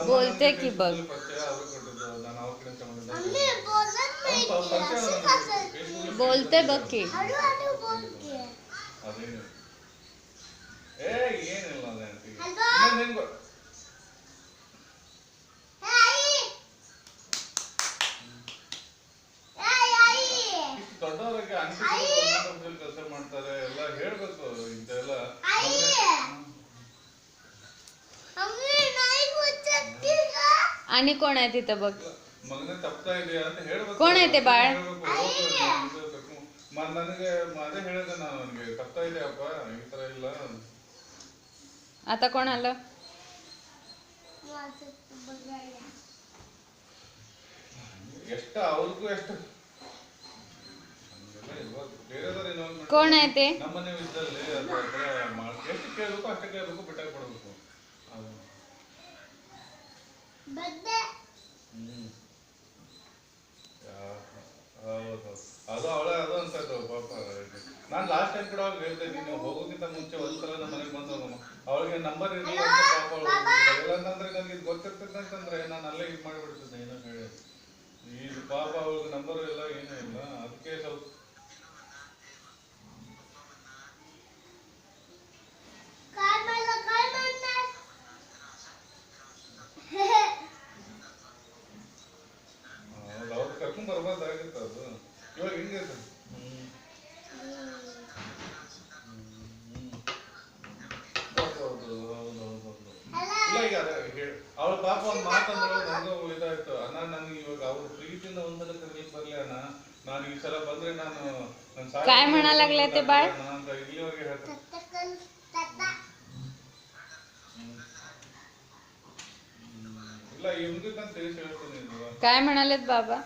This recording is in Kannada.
बोलते की बघ. बोलते बघ की. ದೊಡ್ಡವರಿಗೆ ಕೆಲಸ ಮಾಡ್ತಾರೆ ಎಲ್ಲ ಹೇಳ್ಬೇಕು ಇಂತೆಲ್ಲ. आणि कोण आहे तिथं बघ. ಮಗನೇ ತಪ್ತಾ ಇದೆಯಾ ಅಂತ ಹೇಳ್ಬೇಕು. कोण आहे ते बाळ. ನನಗೆ ಅದೇ ಹೇಳಿದೆ ನಾನು ಅವನಿಗೆ ತಪ್ತಾ ಇದೆಯಪ್ಪ ಈ ತರ ಇಲ್ಲ. आता कोण आलं. ಎಷ್ಟು ಅವ್ರಿಗೂ ಎಷ್ಟು कोण आहे ते. ನಮ್ಮನೆ ಇದ್ದಲ್ಲಿ ಎಷ್ಟು ಕೇಳಬೇಕು ಅಷ್ಟೇ ಕೇಳಬೇಕು ಬಿಟ್ಟಾಗಿ ಕೊಡಬೇಕು. ಅದು ಅವಳೇ ಅದು ಅನ್ಸಾಯ್ತು ಪಾಪ. ನಾನು ಲಾಸ್ಟ್ ಟೈಮ್ ಕೂಡ ಅವ್ರಿಗೆ ಹೇಳ್ತೇನೆ ನೀವು ಹೋಗೋಕ್ಕಿಂತ ಮುಂಚೆ ಒಂದ್ಸಲ ನಮ್ಮ ಮನೆಗೆ ಬಂದು ಅವಳಿಗೆ ನಂಬರ್ ಇರಲಿಲ್ಲ ಅಂತ ಪಾಪ ಅವಳು ಅಂತಂದ್ರೆ ನನಗೆ ಇದು ಗೊತ್ತಿರ್ತದೆ ಅಂತಂದ್ರೆ ನಾನು ಅಲ್ಲೇ ಇದು ಮಾಡಿಬಿಡ್ತಿದ್ದೆ ಏನೋ ಹೇಳಿ. ಈಗ ಪಾಪ ಅವಳಿಗೆ ನಂಬರ್ ಇಲ್ಲ ಏನೂ ಇಲ್ಲ ಅದಕ್ಕೆ ಸ್ವಲ್ಪ ಅವ್ರು ಕರ್ಕೊಂಡ್ ಬರ್ಬಾರ್ದಾಗಿತ್ತು ಅದು. ಇವಾಗ ಹಿಂಗೆ ಇಲ್ಲ ಈಗ ಅವಳ ಪಾಪ ಒಂದು ಮಾತಂದ್ರೆ ನನಗೂ ಇದಾಯ್ತು ಅಣ್ಣ. ನನಗೆ ಇವಾಗ ಅವ್ರ ಪ್ರೀತಿಯಿಂದ ಒಂದ್ಸಲ ಕರೀಲಿಕ್ಕೆ ಬರ್ಲಿ ಅಣ್ಣ. ನಾನು ಈ ಸಲ ಬಂದ್ರೆ ನಾನು काय म्हणा लागले ते बाळ. ಅಂತ ಇಲ್ಲಿವರೆಗೆ ಹೇಳ್ತಾರೆ. ಇಲ್ಲ ಇವ್ರಿಗಂತ ತಿಳಿಸಿ ಹೇಳ್ತೀನಿ. काय म्हणालेत बाबा.